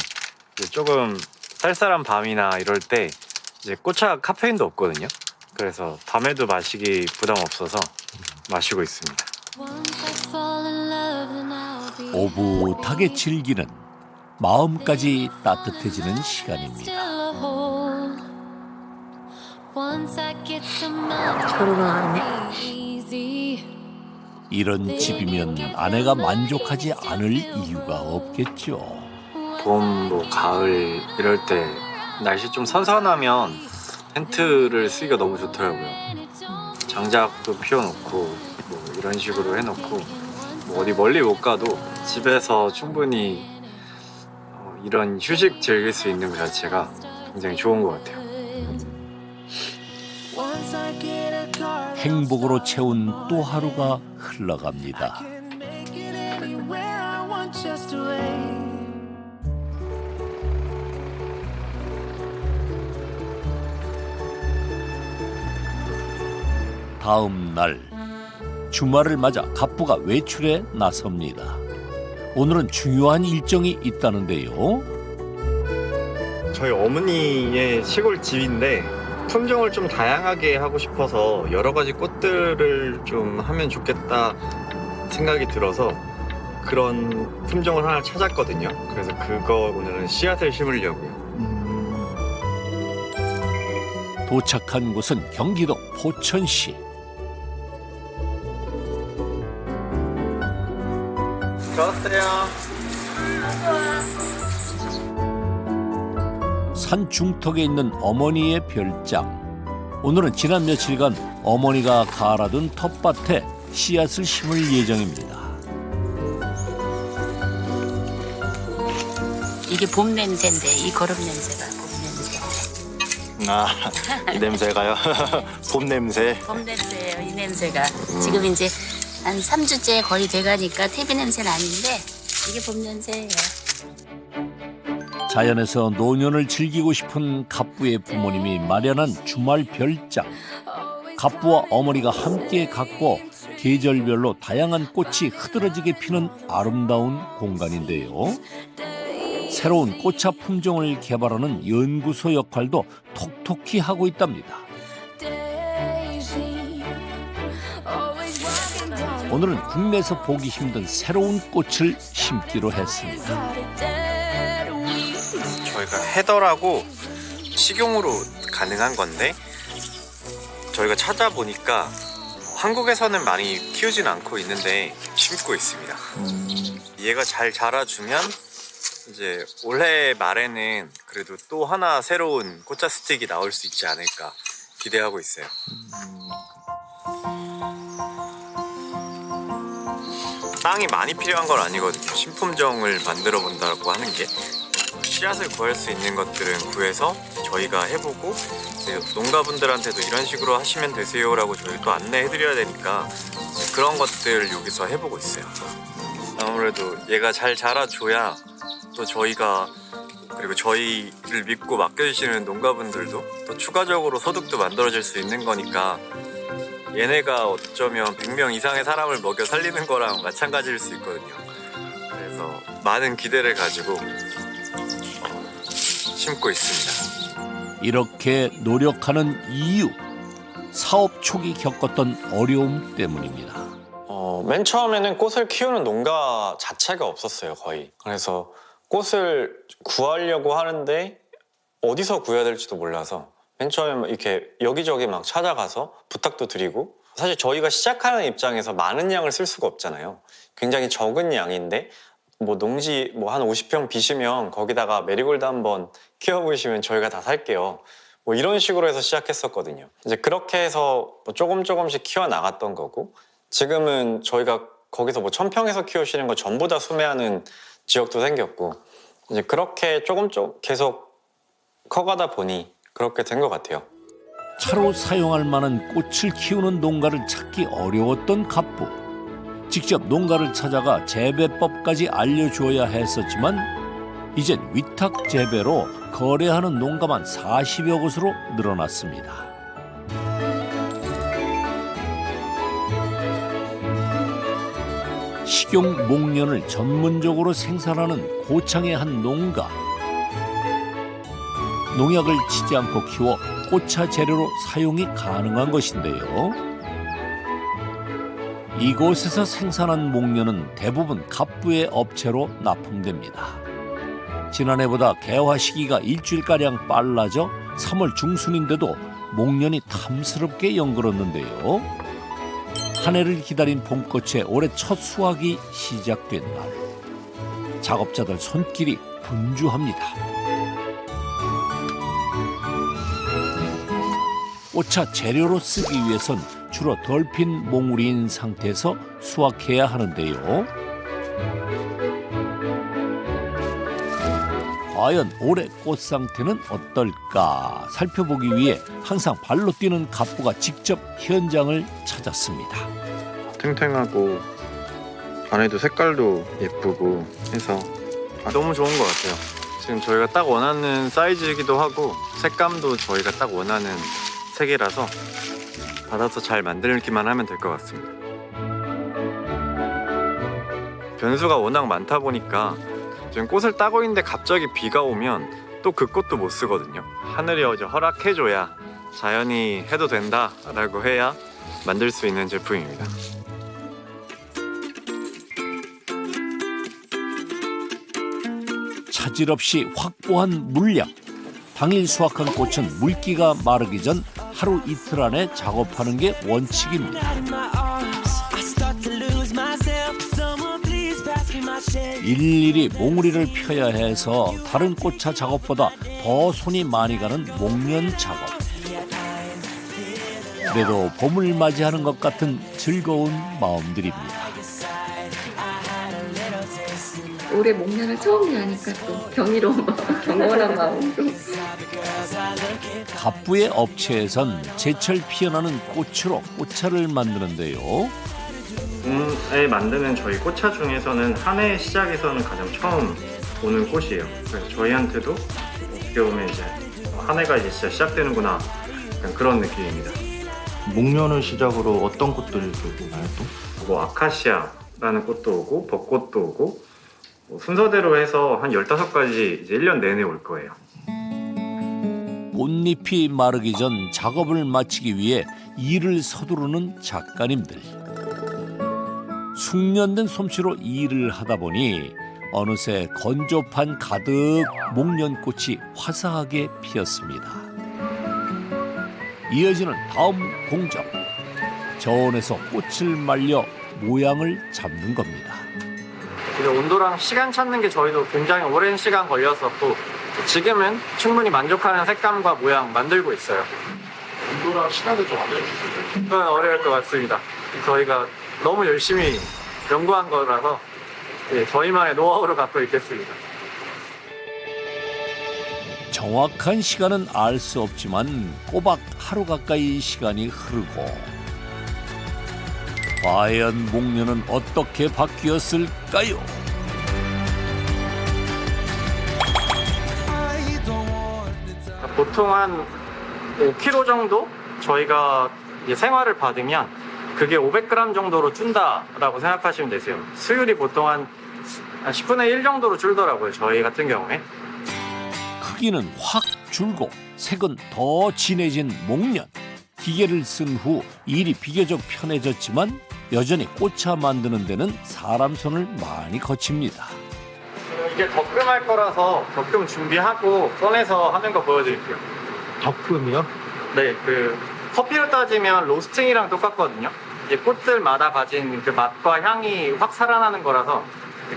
Speaker 5: 이제 조금 쌀쌀한 밤이나 이럴 때 이제 꽃차 카페인도 없거든요. 그래서 밤에도 마시기 부담 없어서 마시고 있습니다.
Speaker 1: 오붓하게 즐기는 마음까지 따뜻해지는 시간입니다.
Speaker 7: 결혼은 안 해?
Speaker 1: 이런 집이면 아내가 만족하지 않을 이유가 없겠죠.
Speaker 5: 봄, 뭐 가을 이럴 때 날씨 좀 선선하면 텐트를 쓰기가 너무 좋더라고요. 장작도 피워놓고 뭐 이런 식으로 해놓고 뭐 어디 멀리 못 가도 집에서 충분히 이런 휴식 즐길 수 있는 것 자체가 굉장히 좋은 것 같아요.
Speaker 1: 행복으로 채운 또 하루가 흘러갑니다. 다음 날 주말을 맞아 갑부가 외출에 나섭니다. 오늘은 중요한 일정이 있다는데요.
Speaker 5: 저희 어머니의 시골 집인데 품종을 좀 다양하게 하고 싶어서 여러 가지 꽃들을 좀 하면 좋겠다 생각이 들어서 그런 품종을 하나 찾았거든요. 그래서 그거 오늘은 씨앗을 심으려고요.
Speaker 1: 도착한 곳은 경기도 포천시.
Speaker 5: 좋았어요.
Speaker 1: 산 중턱에 있는 어머니의 별장. 오늘은 지난 며칠간 어머니가 갈아둔 텃밭에 씨앗을 심을 예정입니다.
Speaker 2: 이게 봄 냄새인데 이 거름 냄새가 봄 냄새.
Speaker 5: 이 냄새가요? 봄 냄새.
Speaker 2: 봄 냄새예요. 이 냄새가. 지금 이제 한 3주째 거의 돼가니까 퇴비 냄새는 아닌데 이게 봄 냄새예요.
Speaker 1: 자연에서 노년을 즐기고 싶은 갑부의 부모님이 마련한 주말 별장. 갑부와 어머니가 함께 가꿔 계절별로 다양한 꽃이 흐드러지게 피는 아름다운 공간인데요. 새로운 꽃차 품종을 개발하는 연구소 역할도 톡톡히 하고 있답니다. 오늘은 국내에서 보기 힘든 새로운 꽃을 심기로 했습니다.
Speaker 5: 저희가 헤더라고 식용으로 가능한 건데 저희가 찾아보니까 한국에서는 많이 키우진 않고 있는데 심고 있습니다. 얘가 잘 자라주면 이제 올해 말에는 그래도 또 하나 새로운 꽃차 스틱이 나올 수 있지 않을까 기대하고 있어요. 땅이 많이 필요한 건 아니거든요. 신품종을 만들어 본다고 하는 게 씨앗을 구할 수 있는 것들은 구해서 저희가 해보고 농가분들한테도 이런 식으로 하시면 되세요라고 저희 또 안내해드려야 되니까 그런 것들 여기서 해보고 있어요. 아무래도 얘가 잘 자라줘야 또 저희가 그리고 저희를 믿고 맡겨주시는 농가분들도 또 추가적으로 소득도 만들어질 수 있는 거니까 얘네가 어쩌면 100명 이상의 사람을 먹여 살리는 거랑 마찬가지일 수 있거든요. 그래서 많은 기대를 가지고 심고 있습니다.
Speaker 1: 이렇게 노력하는 이유, 사업 초기 겪었던 어려움 때문입니다.
Speaker 5: 맨 처음에는 꽃을 키우는 농가 자체가 없었어요, 거의. 그래서 꽃을 구하려고 하는데 어디서 구해야 될지도 몰라서 맨 처음에 이렇게 여기저기 막 찾아가서 부탁도 드리고 사실 저희가 시작하는 입장에서 많은 양을 쓸 수가 없잖아요. 굉장히 적은 양인데 뭐 농지 뭐 한 50평 비시면 거기다가 메리골드 한번 키워보시면 저희가 다 살게요. 뭐 이런 식으로 해서 시작했었거든요. 이제 그렇게 해서 뭐 조금씩 키워 나갔던 거고 지금은 저희가 거기서 뭐 1000평에서 키우시는 거 전부 다 수매하는 지역도 생겼고 이제 그렇게 조금 계속 커가다 보니 그렇게 된 것 같아요.
Speaker 1: 차로 사용할 만한 꽃을 키우는 농가를 찾기 어려웠던 갑부. 직접 농가를 찾아가 재배법까지 알려주어야 했었지만 이젠 위탁 재배로 거래하는 농가만 40여 곳으로 늘어났습니다. 식용 목련을 전문적으로 생산하는 고창의 한 농가. 농약을 치지 않고 키워 꽃차 재료로 사용이 가능한 것인데요. 이곳에서 생산한 목련은 대부분 갑부의 업체로 납품됩니다. 지난해보다 개화 시기가 일주일가량 빨라져 3월 중순인데도 목련이 탐스럽게 연그렀는데요. 한 해를 기다린 봄꽃의 올해 첫 수확이 시작된 날. 작업자들 손길이 분주합니다. 꽃차 재료로 쓰기 위해선 주로 덜 핀 몽우리인 상태에서 수확해야 하는데요. 과연 올해 꽃 상태는 어떨까 살펴보기 위해 항상 발로 뛰는 갑부가 직접 현장을 찾았습니다.
Speaker 5: 탱탱하고 안에도 색깔도 예쁘고 해서 너무 좋은 것 같아요. 지금 저희가 딱 원하는 사이즈이기도 하고 색감도 저희가 딱 원하는 색이라서 받아서 잘 만들기만 하면 될 것 같습니다. 변수가 워낙 많다 보니까 지금 꽃을 따고 있는데 갑자기 비가 오면 또 그 꽃도 못 쓰거든요. 하늘이 어제 허락해줘야 자연이 해도 된다라고 해야 만들 수 있는 제품입니다.
Speaker 1: 차질 없이 확보한 물량. 당일 수확한 꽃은 물기가 마르기 전 하루 이틀 안에 작업하는 게 원칙입니다. 일일이 몽우리를 펴야 해서 다른 꽃차 작업보다 더 손이 많이 가는 목련 작업. 그래도 봄을 맞이하는 것 같은 즐거운 마음들입니다.
Speaker 3: 올해 목련을 처음 여니까 또 경이로운 경건한 마음으로.
Speaker 1: 갑부의 업체에선 제철 피어나는 꽃으로 꽃차를 만드는데요.
Speaker 6: 에 만드는 저희 꽃차 중에서는 한 해의 시작에서는 가장 처음 오는 꽃이에요. 그래서 저희한테도 어떻게 보면 이제 한 해가 이제 진짜 시작되는구나, 약간 그런 느낌입니다.
Speaker 9: 목련을 시작으로 어떤 꽃들이 오나요 또?
Speaker 6: 뭐 아카시아라는 꽃도 오고 벚꽃도 오고 뭐 순서대로 해서 한 15가지 이제 1년 내내 올 거예요.
Speaker 1: 꽃잎이 마르기 전 작업을 마치기 위해 일을 서두르는 작가님들. 숙련된 솜씨로 일을 하다 보니 어느새 건조판 가득 목련꽃이 화사하게 피었습니다. 이어지는 다음 공정. 저온에서 꽃을 말려 모양을 잡는 겁니다.
Speaker 6: 온도랑 시간 찾는 게 저희도 굉장히 오랜 시간 걸렸었고 지금은 충분히 만족하는 색감과 모양 만들고 있어요.
Speaker 8: 온도랑 시간을 좀 알려주세요.
Speaker 6: 그건 어려울 것 같습니다. 저희가 너무 열심히 연구한 거라서 저희만의 노하우를 갖고 있겠습니다.
Speaker 1: 정확한 시간은 알 수 없지만 꼬박 하루 가까이 시간이 흐르고 과연 목련은 어떻게 바뀌었을까요?
Speaker 6: 보통 한 5kg 정도 저희가 이제 생화를 받으면 그게 500g 정도로 준다라고 생각하시면 되세요. 수율이 보통 한 10분의 1 정도로 줄더라고요, 저희 같은 경우에.
Speaker 1: 크기는 확 줄고 색은 더 진해진 목련. 기계를 쓴 후 일이 비교적 편해졌지만 여전히 꽃차 만드는 데는 사람 손을 많이 거칩니다.
Speaker 6: 이게 덕금할 거라서 덕금 준비하고 꺼내서 하는 거 보여드릴게요.
Speaker 9: 덕금이요?
Speaker 6: 네, 그 커피로 따지면 로스팅이랑 똑같거든요. 이제 꽃들마다 가진 그 맛과 향이 확 살아나는 거라서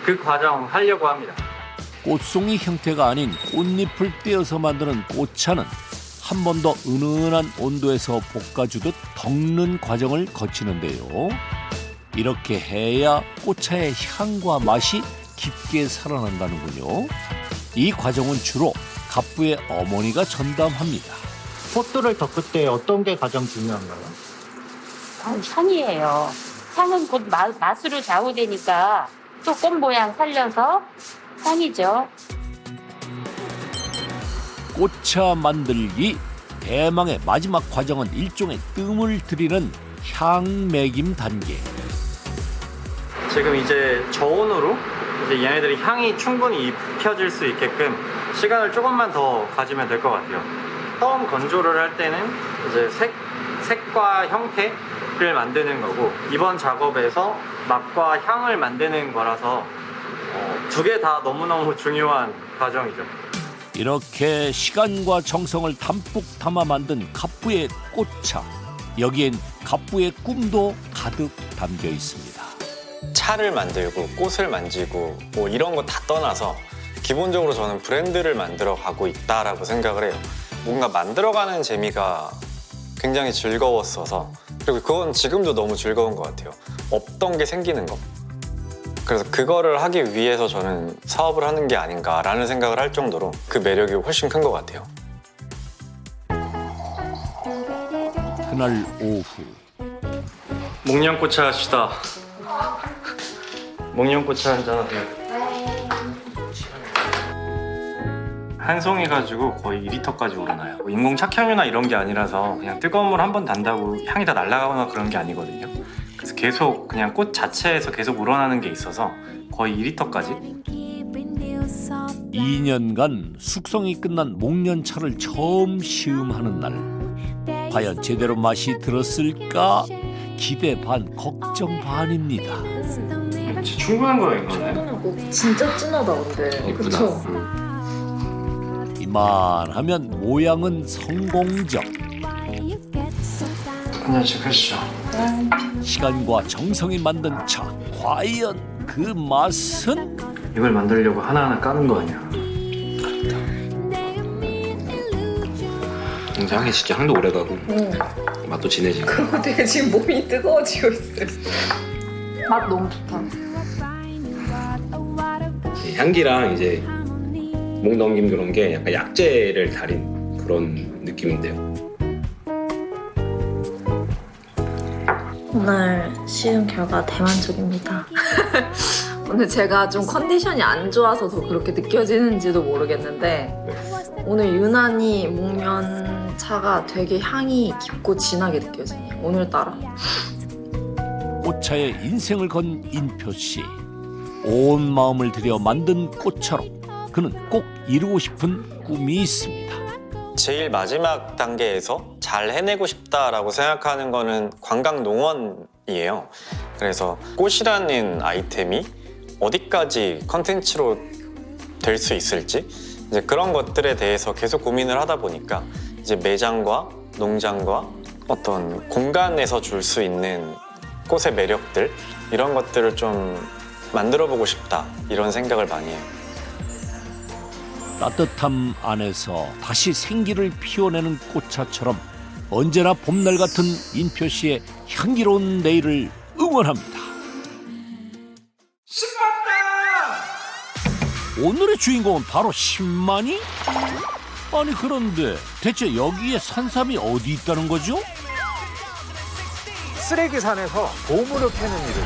Speaker 6: 그 과정 하려고 합니다.
Speaker 1: 꽃송이 형태가 아닌 꽃잎을 떼어서 만드는 꽃차는 한 번 더 은은한 온도에서 볶아주듯 덮는 과정을 거치는데요. 이렇게 해야 꽃차의 향과 맛이 깊게 살아난다는군요. 이 과정은 주로 갑부의 어머니가 전담합니다.
Speaker 9: 꽃들을 덮을 때 어떤 게 가장 중요한가요?
Speaker 2: 향이에요. 향은 곧 맛으로 좌우되니까 또 꽃 모양 살려서 향이죠.
Speaker 1: 꽃차 만들기 대망의 마지막 과정은 일종의 뜸을 들이는 향매김 단계.
Speaker 6: 지금 이제 저온으로 이제 얘네들이 향이 충분히 입혀질 수 있게끔 시간을 조금만 더 가지면 될 것 같아요. 처음 건조를 할 때는 이제 색과 형태를 만드는 거고 이번 작업에서 맛과 향을 만드는 거라서 두 개 다 너무너무 중요한 과정이죠.
Speaker 1: 이렇게 시간과 정성을 담뿍 담아 만든 갑부의 꽃차. 여기엔 갑부의 꿈도 가득 담겨 있습니다.
Speaker 5: 차를 만들고 꽃을 만지고 뭐 이런 거 다 떠나서 기본적으로 저는 브랜드를 만들어 가고 있다라고 생각을 해요. 뭔가 만들어가는 재미가 굉장히 즐거웠어서, 그리고 그건 지금도 너무 즐거운 것 같아요. 없던 게 생기는 거. 그래서 그거를 하기 위해서 저는 사업을 하는 게 아닌가라는 생각을 할 정도로 그 매력이 훨씬 큰 것 같아요.
Speaker 1: 그날 오후
Speaker 6: 목련꽃차 합시다. 목련꽃차 한잔 하세요. 한 송이 가지고 거의 2리터까지 오르나요. 인공 착향유나 이런 게 아니라서 그냥 뜨거운 물 한 번 단다고 향이 다 날아가거나 그런 게 아니거든요. 그래서 계속 그냥 꽃 자체에서 계속 우러나는 게 있어서 거의 2리터까지.
Speaker 1: 2년간 숙성이 끝난 목련차를 처음 시음하는 날. 과연 제대로 맛이 들었을까? 기대 반 걱정 반입니다.
Speaker 6: 충분한 거예요, 이거는.
Speaker 14: 진짜 진하다 근데. 그쵸?
Speaker 1: 이만하면 모양은 성공적.
Speaker 6: 한잔씩 하시죠.
Speaker 1: 시간과 정성이 만든 차. 과연 그 맛은?
Speaker 6: 이걸 만들려고 하나하나 까는 거 아니야.
Speaker 16: 향이 진짜 향도 오래가고 맛도 진해지고.
Speaker 14: 그리고 되게 지금 몸이 뜨거워지고 있어요.
Speaker 3: 맛 너무 좋다.
Speaker 16: 향기랑 이제 목 넘김 그런 게 약간 약재를 달인 그런 느낌인데요.
Speaker 14: 오늘 시험 결과 대만족입니다. 오늘 제가 좀 컨디션이 안 좋아서 더 그렇게 느껴지는지도 모르겠는데 오늘 유난히 목면차가 되게 향이 깊고 진하게 느껴지네요. 오늘따라.
Speaker 1: 꽃차에 인생을 건 인표 씨. 온 마음을 들여 만든 꽃차로 그는 꼭 이루고 싶은 꿈이 있습니다.
Speaker 5: 제일 마지막 단계에서 잘 해내고 싶다라고 생각하는 거는 관광 농원이에요. 그래서 꽃이라는 아이템이 어디까지 컨텐츠로 될 수 있을지 이제 그런 것들에 대해서 계속 고민을 하다 보니까 이제 매장과 농장과 어떤 공간에서 줄 수 있는 꽃의 매력들 이런 것들을 좀 만들어보고 싶다 이런 생각을 많이 해요.
Speaker 1: 따뜻함 안에서 다시 생기를 피워내는 꽃차처럼 언제나 봄날 같은 인표 씨의 향기로운 내일을 응원합니다. 오늘의 주인공은 바로 신만이? 아니 그런데 대체 여기에 산삼이 어디 있다는 거죠?
Speaker 17: 쓰레기산에서 보물을 캐는 일을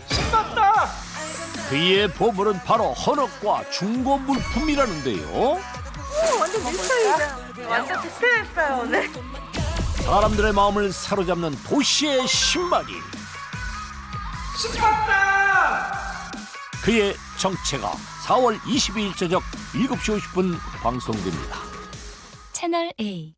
Speaker 17: 신났다!
Speaker 1: 그의 보물은 바로 헌옷과 중고 물품이라는데요.
Speaker 13: 완전 미스터리다. 완전 비슷했어요 오늘.
Speaker 1: 사람들의 마음을 사로잡는 도시의 신만이. 그의 정체가 4월 22일 저녁 7시 50분 방송됩니다.
Speaker 18: 채널 A